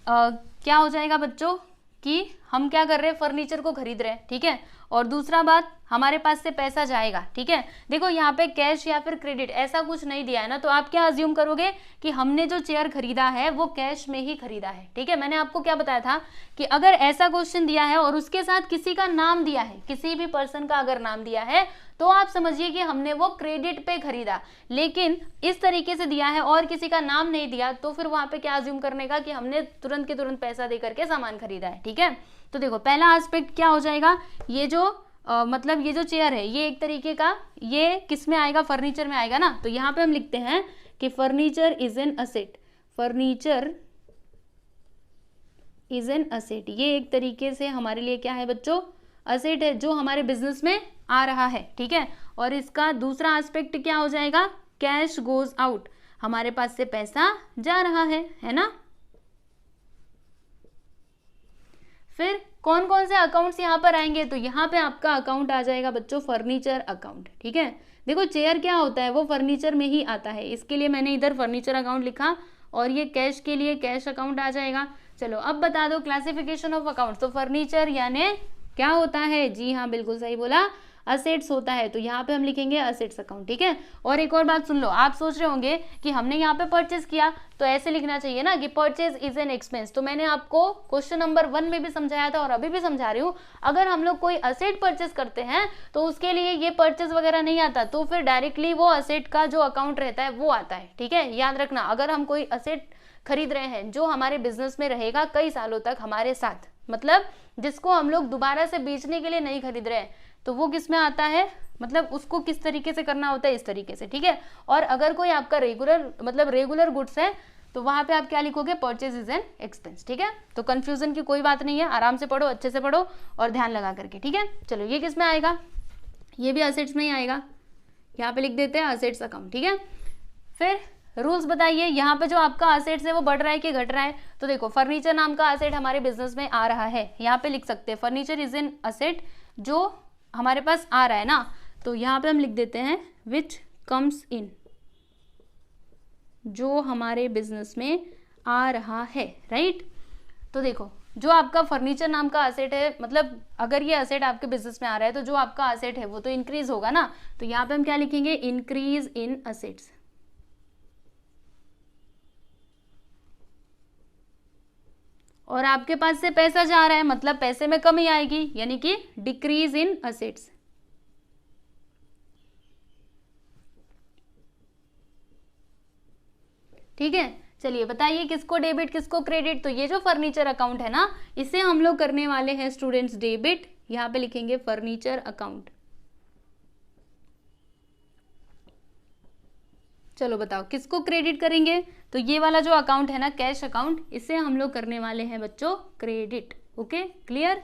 क्या हो जाएगा बच्चों कि हम क्या कर रहे हैं? फर्नीचर को खरीद रहे हैं, ठीक है। और दूसरा बात, हमारे पास से पैसा जाएगा, ठीक है। देखो यहाँ पे कैश या फिर क्रेडिट ऐसा कुछ नहीं दिया है ना, तो आप क्या अज्यूम करोगे कि हमने जो चेयर खरीदा है वो कैश में ही खरीदा है, ठीक है। मैंने आपको क्या बताया था कि अगर ऐसा क्वेश्चन दिया है और उसके साथ किसी का नाम दिया है, किसी भी पर्सन का अगर नाम दिया है, तो आप समझिए कि हमने वो क्रेडिट पे खरीदा। लेकिन इस तरीके से दिया है और किसी का नाम नहीं दिया, तो फिर वहां पे क्या अज्यूम करने का कि हमने तुरंत के तुरंत पैसा दे करके सामान खरीदा है, ठीक है। तो देखो पहला एस्पेक्ट क्या हो जाएगा? ये जो मतलब ये जो चेयर है ये एक तरीके का, ये किस में आएगा? फर्नीचर में आएगा ना। तो यहाँ पे हम लिखते हैं कि furniture is an asset, furniture is an asset. ये एक तरीके से हमारे लिए क्या है बच्चों? असेट है, जो हमारे बिजनेस में आ रहा है, ठीक है। और इसका दूसरा एस्पेक्ट क्या हो जाएगा? कैश गोज आउट, हमारे पास से पैसा जा रहा है ना। फिर कौन कौन से अकाउंट्स यहाँ पर आएंगे? तो यहाँ पे आपका अकाउंट आ जाएगा बच्चों फर्नीचर अकाउंट, ठीक है। देखो चेयर क्या होता है? वो फर्नीचर में ही आता है, इसके लिए मैंने इधर फर्नीचर अकाउंट लिखा। और ये कैश के लिए कैश अकाउंट आ जाएगा। चलो अब बता दो क्लासिफिकेशन ऑफ अकाउंट। तो फर्नीचर यानी क्या होता है? जी हाँ, बिल्कुल सही बोला, असेट्स होता है, तो यहाँ पे हम लिखेंगे असेट्स अकाउंट, ठीक है। और एक और बात सुन लो, आप सोच रहे होंगे कि हमने यहाँ पे परचेज किया तो ऐसे लिखना चाहिए ना कि परचेज इज एन एक्सपेंस। तो मैंने आपको क्वेश्चन नंबर 1 में भी समझाया था और अभी भी समझा रही हूँ, अगर हम लोग कोई असेट परचेज करते हैं तो उसके लिए ये परचेज वगैरह नहीं आता, तो फिर डायरेक्टली वो असेट का जो अकाउंट रहता है वो आता है, ठीक है। याद रखना, अगर हम कोई असेट खरीद रहे हैं जो हमारे बिजनेस में रहेगा कई सालों तक हमारे साथ, मतलब जिसको हम लोग दोबारा से बेचने के लिए नहीं खरीद रहे हैं, तो वो किस में आता है, मतलब उसको किस तरीके से करना होता है, इस तरीके से, ठीक है। और अगर कोई आपका रेगुलर गुड्स है तो वहां पे आप क्या लिखोगे, परचेज इज एन एक्सपेंस, ठीक है। तो कंफ्यूजन की कोई बात नहीं है, आराम से पढ़ो, अच्छे से पढ़ो और ध्यान लगा करके, ठीक है। चलो ये किस में आएगा, ये भी असेट्स में ही आएगा, यहाँ पे लिख देते हैं असेट्स अकाउंट, ठीक है। फिर रूल्स बताइए, यहाँ पे जो आपका असेट्स है वो बढ़ रहा है कि घट रहा है। तो देखो फर्नीचर नाम का असेट हमारे बिजनेस में आ रहा है, यहाँ पे लिख सकते हैं फर्नीचर इज एन असेट, जो हमारे पास आ रहा है ना, तो यहाँ पे हम लिख देते हैं विच कम्स इन, जो हमारे बिजनेस में आ रहा है, राइट। तो देखो जो आपका फर्नीचर नाम का असेट है, मतलब अगर ये असेट आपके बिजनेस में आ रहा है तो जो आपका असेट है वो तो इंक्रीज होगा ना, तो यहाँ पे हम क्या लिखेंगे, इंक्रीज इन असेट्स। और आपके पास से पैसा जा रहा है मतलब पैसे में कमी आएगी, यानी कि डिक्रीज इन असेट्स। ठीक है, चलिए बताइए किसको डेबिट किसको क्रेडिट। तो ये जो फर्नीचर अकाउंट है ना, इसे हम लोग करने वाले हैं स्टूडेंट्स डेबिट, यहां पे लिखेंगे फर्नीचर अकाउंट। चलो बताओ किसको क्रेडिट करेंगे, तो ये वाला जो अकाउंट है ना कैश अकाउंट, इसे हम लोग करने वाले हैं बच्चों क्रेडिट। Okay clear.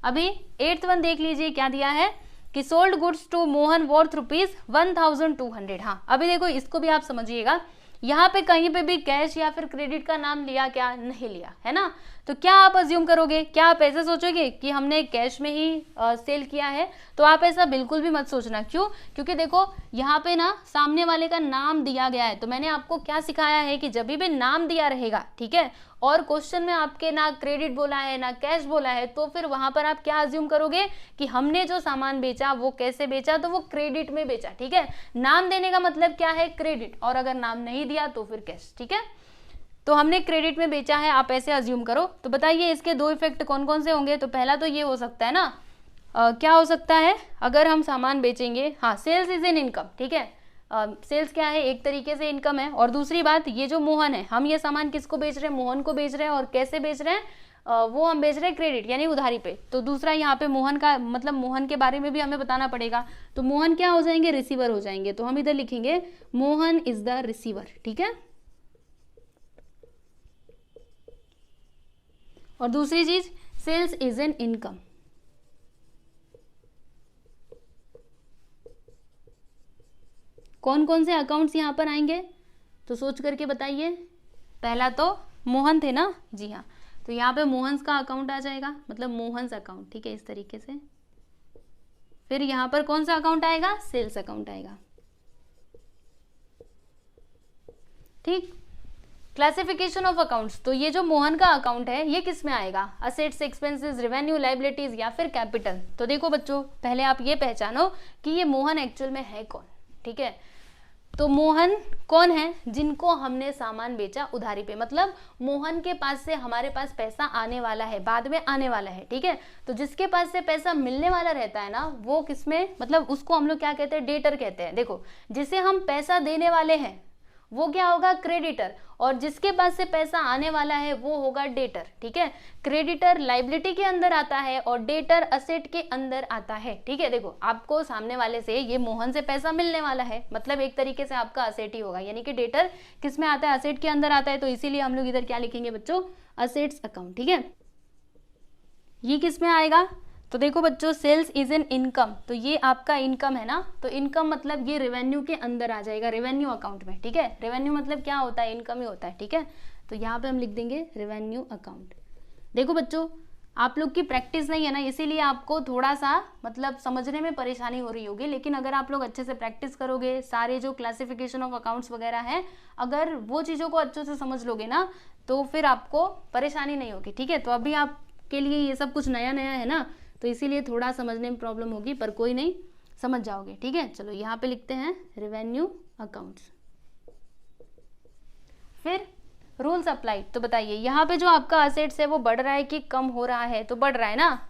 अभी 8th वन देख लीजिए क्या दिया है कि sold goods to Mohan worth ₹1200। हाँ अभी देखो इसको भी आप समझिएगा, यहाँ पे कहीं पे भी कैश या फिर क्रेडिट का नाम लिया क्या, नहीं लिया है ना। तो क्या आप अज्यूम करोगे, क्या आप ऐसे सोचोगे कि हमने कैश में ही सेल किया है, तो आप ऐसा बिल्कुल भी मत सोचना। क्यों, क्योंकि देखो यहाँ पे ना सामने वाले का नाम दिया गया है। तो मैंने आपको क्या सिखाया है कि जब भी नाम दिया रहेगा, ठीक है, और क्वेश्चन में आपके ना क्रेडिट बोला है ना कैश बोला है, तो फिर वहां पर आप क्या अज्यूम करोगे कि हमने जो सामान बेचा वो कैसे बेचा, तो वो क्रेडिट में बेचा, ठीक है। नाम देने का मतलब क्या है, क्रेडिट, और अगर नाम नहीं दिया तो फिर कैश, ठीक है। तो हमने क्रेडिट में बेचा है, आप ऐसे अज्यूम करो। तो बताइए इसके दो इफेक्ट कौन कौन से होंगे। तो पहला तो ये हो सकता है ना, क्या हो सकता है, अगर हम सामान बेचेंगे, हाँ सेल्स इज एन इनकम, ठीक है। सेल्स क्या है, एक तरीके से इनकम है। और दूसरी बात, ये जो मोहन है, हम ये सामान किसको बेच रहे हैं, मोहन को बेच रहे हैं, और कैसे बेच रहे हैं, वो हम बेच रहे हैं क्रेडिट यानी उधारी पे। तो दूसरा यहाँ पे मोहन का मतलब मोहन के बारे में भी हमें बताना पड़ेगा। तो मोहन क्या हो जाएंगे, रिसीवर हो जाएंगे। तो हम इधर लिखेंगे मोहन इज द रिसीवर, ठीक है। और दूसरी चीज, सेल्स इज एन इनकम। कौन कौन से अकाउंट्स यहाँ पर आएंगे, तो सोच करके बताइए। पहला तो मोहन थे ना, जी हाँ, तो यहाँ पे मोहन्स का अकाउंट आ जाएगा, मतलब मोहन्स अकाउंट, ठीक है, इस तरीके से। फिर यहाँ पर कौन सा अकाउंट आएगा, सेल्स अकाउंट आएगा, ठीक। क्लासिफिकेशन ऑफ अकाउंट्स, तो ये जो मोहन का अकाउंट है ये किस में आएगा, असेट्स, एक्सपेंसेस, रेवेन्यू, लाइबिलिटीज या फिर कैपिटल। तो देखो बच्चों पहले आप ये पहचानो कि ये मोहन एक्चुअल में है कौन, ठीक है। तो मोहन कौन है, जिनको हमने सामान बेचा उधारी पे, मतलब मोहन के पास से हमारे पास पैसा आने वाला है, बाद में आने वाला है, ठीक है। तो जिसके पास से पैसा मिलने वाला रहता है ना, वो किसमें, मतलब उसको हम लोग क्या कहते हैं, डेटर कहते हैं। देखो जिसे हम पैसा देने वाले हैं वो क्या होगा, क्रेडिटर, और जिसके पास से पैसा आने वाला है वो होगा डेटर, ठीक है। क्रेडिटर लाइबिलिटी के अंदर आता है और डेटर असेट के अंदर आता है, ठीक है। देखो आपको सामने वाले से, ये मोहन से पैसा मिलने वाला है, मतलब एक तरीके से आपका असेट ही होगा, यानी कि डेटर किस में आता है, असेट के अंदर आता है। तो इसीलिए हम लोग इधर क्या लिखेंगे बच्चों, असेट्स अकाउंट, ठीक है। ये किस में आएगा, तो देखो बच्चों सेल्स इज एन इनकम, तो ये आपका इनकम है ना, तो इनकम मतलब ये रेवेन्यू के अंदर आ जाएगा, रेवेन्यू अकाउंट में, ठीक है। रेवेन्यू मतलब क्या होता है, इनकम ही होता है, ठीक है। तो यहाँ पे हम लिख देंगे रेवेन्यू अकाउंट। देखो बच्चों आप लोग की प्रैक्टिस नहीं है ना, इसीलिए आपको थोड़ा सा मतलब समझने में परेशानी हो रही होगी, लेकिन अगर आप लोग अच्छे से प्रैक्टिस करोगे, सारे जो क्लासिफिकेशन ऑफ अकाउंट्स वगैरह है, अगर वो चीज़ों को अच्छे से समझ लोगे ना, तो फिर आपको परेशानी नहीं होगी, ठीक है। तो अभी आपके लिए ये सब कुछ नया नया है ना, तो इसीलिए थोड़ा समझने में प्रॉब्लम होगी, पर कोई नहीं, समझ जाओगे, ठीक है। चलो यहाँ पे लिखते हैं रेवेन्यू अकाउंट्स। फिर रूल्स अप्लाइड, तो बताइए यहाँ पे जो आपका असेट्स है वो बढ़ रहा है कि कम हो रहा है? तो बढ़ रहा है ना,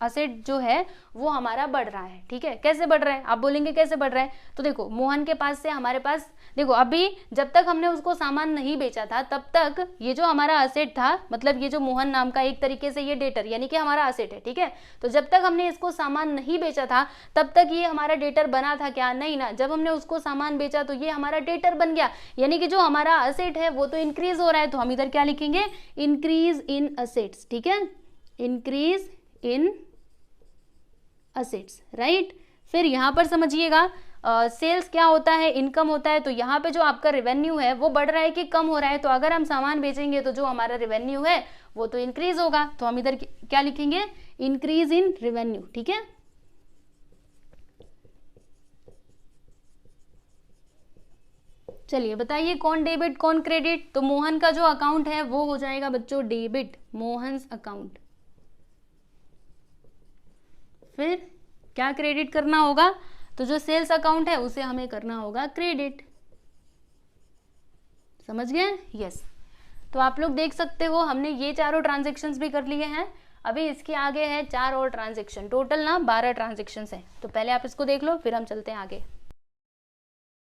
असेट जो है वो हमारा बढ़ रहा है, ठीक है। कैसे बढ़ रहा है? आप बोलेंगे कैसे बढ़ रहा है, तो देखो मोहन के पास से हमारे पास, देखो अभी जब तक हमने उसको सामान नहीं बेचा था तब तक ये जो हमारा असेट था, मतलब ये जो मोहन नाम का, एक तरीके से ये डेटर यानी कि हमारा असेट है, ठीक है। तो जब तक हमने इसको सामान नहीं बेचा था तब तक ये हमारा डेटर बना था क्या? नहीं ना। जब हमने उसको सामान बेचा तो ये हमारा डेटर बन गया, यानी कि जो हमारा असेट है वो तो इंक्रीज हो रहा है। तो हम इधर क्या लिखेंगे? इंक्रीज इन असेट्स, ठीक है, इंक्रीज इन असेट्स, राइट। फिर यहाँ पर समझिएगा सेल्स क्या होता है? इनकम होता है। तो यहाँ पे जो आपका रेवेन्यू है वो बढ़ रहा है कि कम हो रहा है? तो अगर हम सामान बेचेंगे तो जो हमारा रेवेन्यू है वो तो इंक्रीज होगा। तो हम इधर क्या लिखेंगे? इंक्रीज इन रेवेन्यू, ठीक है। चलिए बताइए कौन डेबिट कौन क्रेडिट? तो मोहन का जो अकाउंट है वो हो जाएगा बच्चों डेबिट, मोहन्स अकाउंट। फिर क्या क्रेडिट करना होगा? तो जो सेल्स अकाउंट है उसे हमें करना होगा क्रेडिट। समझ गए? यस। तो आप लोग देख सकते हो हमने ये चारों ट्रांजेक्शन्स भी कर लिए हैं। अभी इसके आगे है 4 और ट्रांजेक्शन, टोटल ना 12 ट्रांजेक्शन्स हैं। तो पहले आप इसको देख लो फिर हम चलते हैं आगे।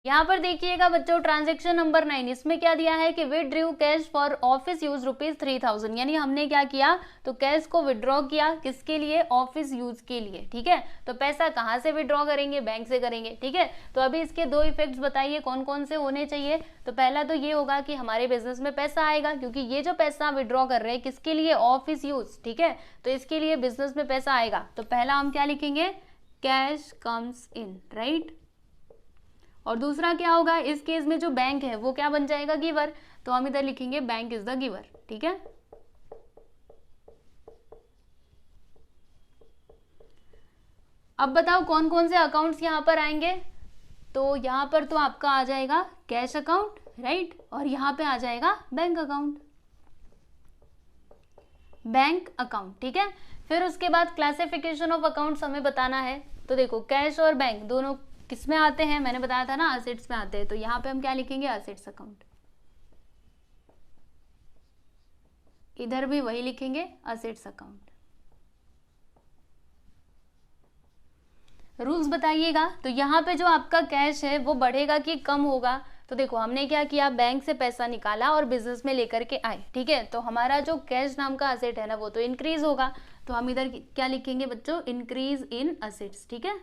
यहाँ पर देखिएगा बच्चों ट्रांजेक्शन नंबर 9, इसमें क्या दिया है कि withdraw cash for office use ₹3000, यानी हमने क्या किया? तो कैश को विड्रॉ किया, किसके लिए? ऑफिस यूज के लिए, ठीक है। तो पैसा कहाँ से विड्रॉ करेंगे? बैंक से करेंगे, ठीक है। तो अभी इसके 2 इफेक्ट्स बताइए कौन कौन से होने चाहिए। तो पहला तो ये होगा कि हमारे बिजनेस में पैसा आएगा, क्योंकि ये जो पैसा विड्रॉ कर रहे हैं किसके लिए? ऑफिस यूज, ठीक है। तो इसके लिए बिजनेस में पैसा आएगा। तो पहला हम क्या लिखेंगे? Cash comes in, right. और दूसरा क्या होगा? इस केस में जो बैंक है वो क्या बन जाएगा? गिवर। तो हम इधर लिखेंगे बैंक इज द गिवर, ठीक है। अब बताओ कौन कौन से अकाउंट्स यहाँ पर आएंगे? तो यहाँ पर तो आपका आ जाएगा कैश अकाउंट, राइट, और यहाँ पे आ जाएगा बैंक अकाउंट, बैंक अकाउंट, ठीक है। फिर उसके बाद क्लासिफिकेशन ऑफ अकाउंट्स हमें बताना है। तो देखो कैश और बैंक दोनों किस में आते हैं? मैंने बताया था ना असेट्स में आते हैं। तो यहाँ पे हम क्या लिखेंगे? Assets account. इधर भी वही लिखेंगे, असेट्स अकाउंट। रूल्स बताइएगा। तो यहाँ पे जो आपका कैश है वो बढ़ेगा कि कम होगा? तो देखो हमने क्या किया? बैंक से पैसा निकाला और बिजनेस में लेकर के आए, ठीक है। तो हमारा जो कैश नाम का असेट है ना वो तो इंक्रीज होगा। तो हम इधर क्या लिखेंगे बच्चों? इंक्रीज इन असेट्स, ठीक है।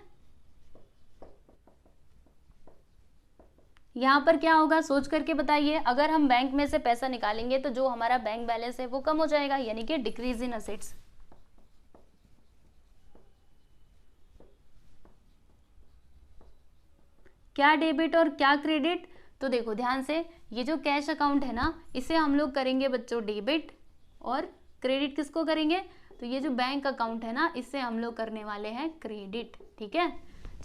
यहाँ पर क्या होगा सोच करके बताइए। अगर हम बैंक में से पैसा निकालेंगे तो जो हमारा बैंक बैलेंस है वो कम हो जाएगा, यानी कि डिक्रीज इन असेट्स। क्या डेबिट और क्या क्रेडिट? तो देखो ध्यान से, ये जो कैश अकाउंट है ना इसे हम लोग करेंगे बच्चों डेबिट, और क्रेडिट किसको करेंगे? तो ये जो बैंक अकाउंट है ना इसे हम लोग करने वाले हैं क्रेडिट, ठीक है।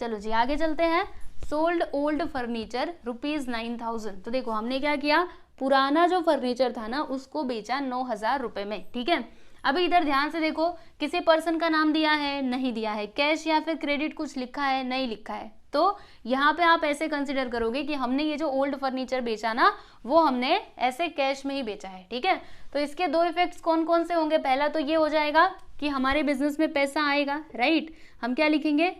चलो जी आगे चलते हैं। Sold old furniture ₹9000। तो देखो हमने क्या किया? पुराना जो फर्नीचर था ना उसको बेचा 9000 रुपए में, ठीक है। अभी इधर ध्यान से देखो, किसी पर्सन का नाम दिया है? नहीं दिया है। कैश या फिर क्रेडिट कुछ लिखा है? नहीं लिखा है। तो यहाँ पे आप ऐसे कंसिडर करोगे कि हमने ये जो ओल्ड फर्नीचर बेचा ना वो हमने ऐसे कैश में ही बेचा है, ठीक है। तो इसके 2 इफेक्ट्स कौन कौन से होंगे? पहला तो ये हो जाएगा कि हमारे बिजनेस में पैसा आएगा, राइट। हम क्या लिखेंगे?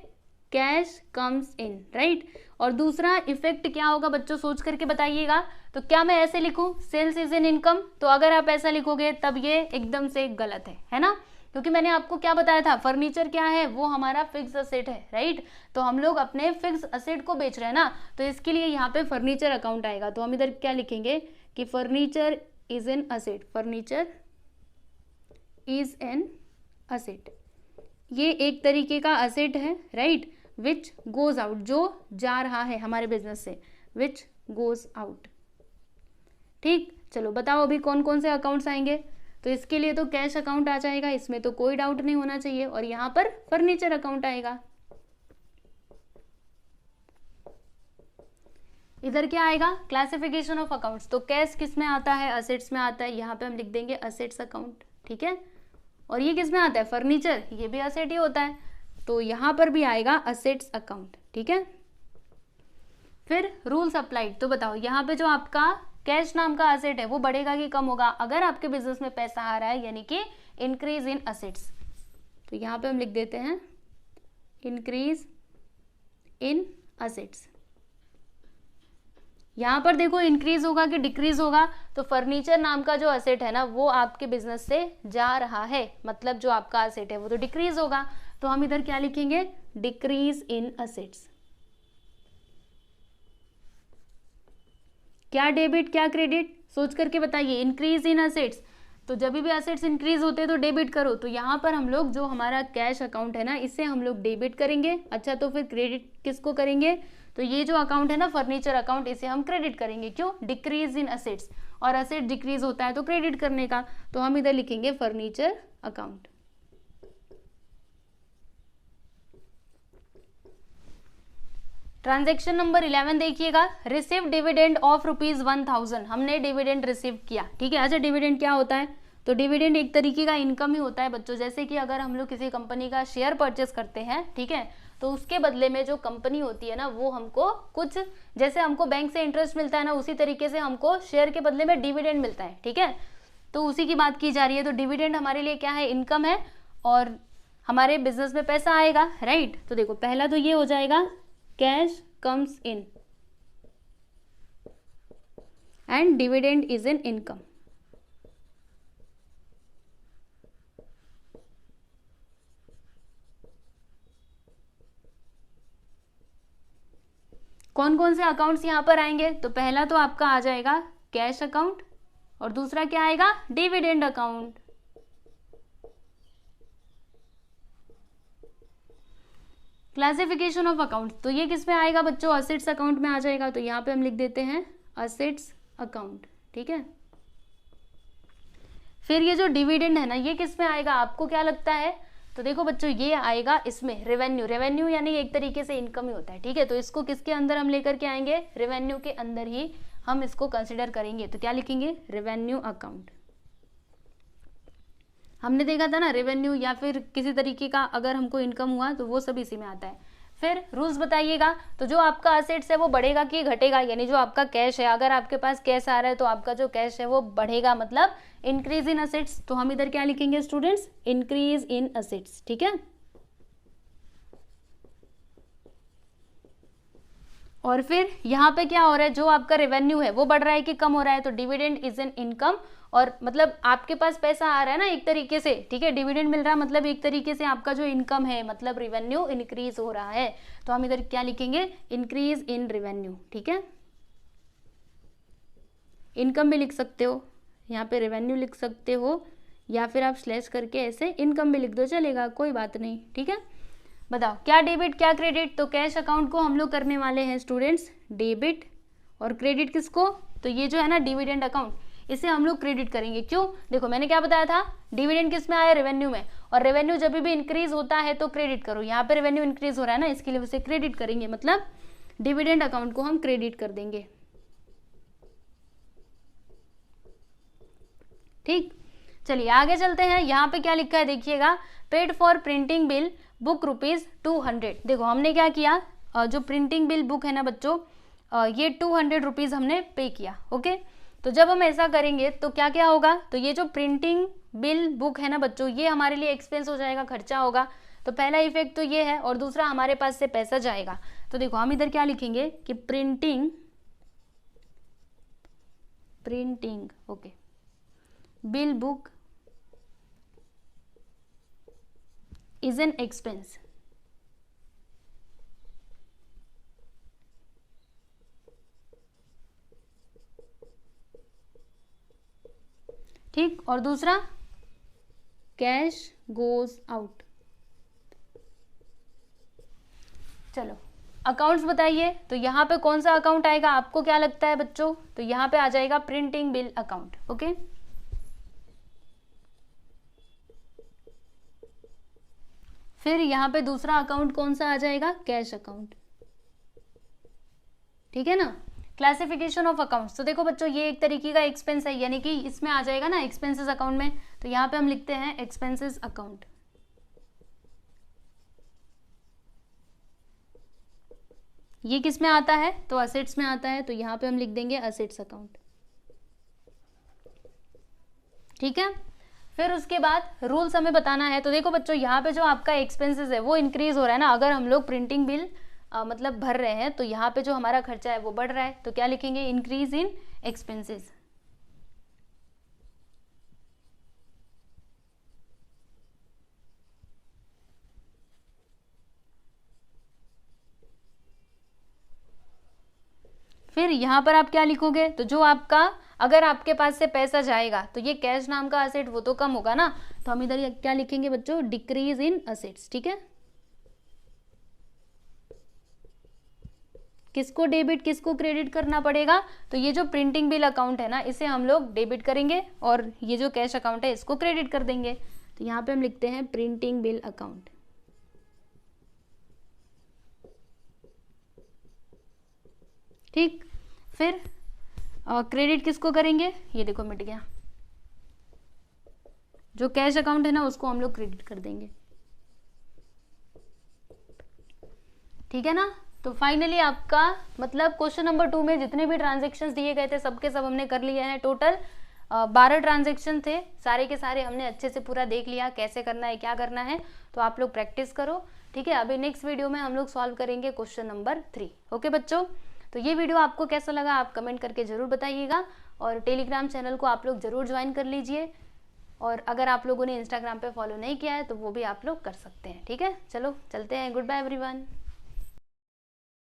Cash comes in, right. और दूसरा इफेक्ट क्या होगा बच्चों? सोच करके बताइएगा। तो क्या मैं ऐसे लिखूं? Sales is in income? तो अगर आप ऐसा लिखोगे तब ये एकदम से गलत है ना, क्योंकि मैंने आपको क्या बताया था? फर्नीचर क्या है? वो हमारा फिक्स असेट है, राइट। तो हम लोग अपने फिक्स असेट को बेच रहे हैं ना, तो इसके लिए यहाँ पे फर्नीचर अकाउंट आएगा। तो हम इधर क्या लिखेंगे कि furniture is an asset, furniture is an asset. ये एक तरीके का असेट है, राइट, विच गोज आउट, जो जा रहा है हमारे बिजनेस से, विच गोज आउट, ठीक। चलो बताओ अभी कौन कौन से अकाउंट्स आएंगे? तो इसके लिए तो कैश अकाउंट आ जाएगा, इसमें तो कोई डाउट नहीं होना चाहिए। और यहाँ पर फर्नीचर अकाउंट आएगा। इधर क्या आएगा? Classification of accounts. तो कैश किस में आता है? असेट्स में आता है। यहाँ पे हम लिख देंगे असेट्स अकाउंट, ठीक है। और ये किस में आता है? फर्नीचर, ये भी असेट ही होता है। तो यहाँ पर भी आएगा असेट्स अकाउंट, ठीक है। फिर रूल्स अप्लाइड, तो बताओ यहाँ पे जो आपका कैश नाम का असेट है वो बढ़ेगा कि कम होगा अगर आपके बिजनेस में पैसा आ रहा है, यानी कि इंक्रीज इन असेट्स। तो यहाँ पे हम लिख देते हैं इंक्रीज इन असेट्स। यहाँ पर देखो इंक्रीज होगा कि डिक्रीज होगा, तो फर्नीचर नाम का जो असेट है ना वो आपके बिजनेस से जा रहा है, मतलब जो आपका असेट है वो तो डिक्रीज होगा। तो हम इधर क्या लिखेंगे, डिक्रीज इन असेट्स। क्या डेबिट क्या क्रेडिट, सोच करके बताइए। इंक्रीज इन असेट्स, तो जब भी असेट्स इंक्रीज होते हैं तो डेबिट करो, तो यहाँ पर हम लोग जो हमारा कैश अकाउंट है ना इसे हम लोग डेबिट करेंगे। अच्छा, तो फिर क्रेडिट किसको करेंगे, तो ये जो अकाउंट है ना फर्नीचर अकाउंट, इसे हम क्रेडिट करेंगे। क्यों, डिक्रीज इन असेट्स, और असेट डिक्रीज होता है तो क्रेडिट करने का, तो हम इधर लिखेंगे फर्नीचर अकाउंट। ट्रांजैक्शन नंबर 11 देखिएगा, रिसीव डिविडेंड ऑफ ₹1000, हमने डिविडेंड रिसीव किया, ठीक है। अच्छा, डिविडेंड क्या होता है, तो डिविडेंड एक तरीके का इनकम ही होता है बच्चों। जैसे कि अगर हम लोग किसी कंपनी का शेयर परचेस करते हैं, ठीक है, तो उसके बदले में जो कंपनी होती है ना वो हमको कुछ, जैसे हमको बैंक से इंटरेस्ट मिलता है ना, उसी तरीके से हमको शेयर के बदले में डिविडेंड मिलता है, ठीक है। तो उसी की बात की जा रही है। तो डिविडेंड हमारे लिए क्या है, इनकम है, और हमारे बिजनेस में पैसा आएगा, राइट। तो देखो पहला तो ये हो जाएगा cash comes in and dividend is an income। कौन कौन से अकाउंट्स यहाँ पर आएंगे, तो पहला तो आपका आ जाएगा कैश अकाउंट, और दूसरा क्या आएगा, dividend account. Classification of account, तो ये किस में आएगा बच्चों, असेट्स अकाउंट में आ जाएगा। तो यहाँ पे हम लिख देते हैं असेट्स अकाउंट, ठीक है। फिर ये जो डिविडेंड है ना ये किस में आएगा, आपको क्या लगता है, तो देखो बच्चों ये आएगा इसमें रेवेन्यू। रेवेन्यू यानी एक तरीके से इनकम ही होता है, ठीक है। तो इसको किसके अंदर हम लेकर के आएंगे, रेवेन्यू के अंदर ही हम इसको कंसिडर करेंगे। तो क्या लिखेंगे, रेवेन्यू अकाउंट। हमने देखा था ना रेवेन्यू या फिर किसी तरीके का अगर हमको इनकम हुआ तो वो सब इसी में आता है। फिर रूल्स बताइएगा, तो जो आपका असेट्स है वो बढ़ेगा कि घटेगा, यानी जो आपका कैश है, अगर आपके पास कैश आ रहा है तो आपका जो कैश है वो बढ़ेगा, मतलब इंक्रीज इन असेट्स। तो हम इधर क्या लिखेंगे स्टूडेंट्स, इंक्रीज इन असेट्स, ठीक है। और फिर यहाँ पे क्या हो रहा है, जो आपका रेवेन्यू है वो बढ़ रहा है कि कम हो रहा है, तो डिविडेंड इज एन इनकम, और मतलब आपके पास पैसा आ रहा है ना एक तरीके से, ठीक है, डिविडेंड मिल रहा है, मतलब एक तरीके से आपका जो इनकम है, मतलब रेवेन्यू इंक्रीज हो रहा है। तो हम इधर क्या लिखेंगे, इंक्रीज इन रेवेन्यू, ठीक है। इनकम भी लिख सकते हो, यहाँ पे रेवेन्यू लिख सकते हो, या फिर आप स्लैश करके ऐसे इनकम भी लिख दो, चलेगा, कोई बात नहीं, ठीक है। बताओ क्या डेबिट क्या क्रेडिट, तो कैश अकाउंट को हम लोग करने वाले हैं स्टूडेंट्स डेबिट, और क्रेडिट किसको, तो ये जो है ना डिविडेंड अकाउंट, इसे हम लोग क्रेडिट करेंगे। क्यों, देखो मैंने क्या बताया था, डिविडेंड किस में आया, रेवेन्यू में, और रेवेन्यू जब भी इंक्रीज होता है तो क्रेडिट करो। यहाँ पे रेवेन्यू इंक्रीज हो रहा है ना, इसके लिए उसे क्रेडिट करेंगे, मतलब डिविडेंड अकाउंट को हम क्रेडिट कर देंगे, ठीक। चलिए आगे चलते हैं, यहाँ पे क्या लिखा है देखिएगा, paid for printing bill book ₹200। देखो हमने क्या किया, जो प्रिंटिंग बिल बुक है ना बच्चों, ये ₹200 हमने पे किया, ओके। तो जब हम ऐसा करेंगे तो क्या क्या होगा, तो ये जो प्रिंटिंग बिल बुक है ना बच्चों, ये हमारे लिए एक्सपेंस हो जाएगा, खर्चा होगा। तो पहला इफेक्ट तो ये है, और दूसरा हमारे पास से पैसा जाएगा। तो देखो हम इधर क्या लिखेंगे कि printing okay bill book is an expense, ठीक। और दूसरा कैश गोज आउट। चलो अकाउंट्स बताइए, तो यहाँ पे कौन सा अकाउंट आएगा, आपको क्या लगता है बच्चों, तो यहाँ पे आ जाएगा प्रिंटिंग बिल अकाउंट, ओके। फिर यहाँ पे दूसरा अकाउंट कौन सा आ जाएगा, कैश अकाउंट, ठीक है ना। क्लासिफिकेशन ऑफ अकाउंट्स, तो देखो बच्चों ये एक तरीके का एक्सपेंस है, यानी कि इसमें आ जाएगा ना एक्सपेंसेस अकाउंट में, तो यहाँ पे हम लिखते हैं एक्सपेंसेस अकाउंट। ये किस में आता है, तो असेट्स में आता है, तो यहाँ पे हम लिख देंगे असेट्स अकाउंट। ठीक है, फिर उसके बाद रूल्स हमें बताना है। तो देखो बच्चों, यहाँ पे जो आपका एक्सपेंसेस है वो इंक्रीज हो रहा है ना, अगर हम लोग प्रिंटिंग बिल मतलब भर रहे हैं तो यहाँ पे जो हमारा खर्चा है वो बढ़ रहा है, तो क्या लिखेंगे, इंक्रीज इन एक्सपेंसेस। फिर यहाँ पर आप क्या लिखोगे, तो जो आपका, अगर आपके पास से पैसा जाएगा तो ये कैश नाम का असेट वो तो कम होगा ना, तो हम इधर क्या लिखेंगे बच्चों, डिक्रीज इन असेट्स। ठीक है, किसको डेबिट किसको क्रेडिट करना पड़ेगा, तो ये जो प्रिंटिंग बिल अकाउंट है ना इसे हम लोग डेबिट करेंगे और ये जो कैश अकाउंट है इसको क्रेडिट कर देंगे। तो यहाँ पे हम लिखते हैं प्रिंटिंग बिल अकाउंट। ठीक, फिर क्रेडिट किसको करेंगे, ये देखो मिट गया, जो कैश अकाउंट है ना उसको हम लोग क्रेडिट कर देंगे। ठीक है ना, तो फाइनली आपका मतलब क्वेश्चन नंबर 2 में जितने भी ट्रांजेक्शन्स दिए गए थे सबके सब हमने कर लिए हैं। टोटल 12 ट्रांजेक्शन थे, सारे के सारे हमने अच्छे से पूरा देख लिया कैसे करना है क्या करना है, तो आप लोग प्रैक्टिस करो। ठीक है, अभी नेक्स्ट वीडियो में हम लोग सॉल्व करेंगे क्वेश्चन नंबर 3। ओके बच्चों, तो ये वीडियो आपको कैसा लगा आप कमेंट करके ज़रूर बताइएगा, और टेलीग्राम चैनल को आप लोग ज़रूर ज्वाइन कर लीजिए, और अगर आप लोगों ने इंस्टाग्राम पे फॉलो नहीं किया है तो वो भी आप लोग कर सकते हैं। ठीक है, चलो चलते हैं, गुड बाय एवरीवन।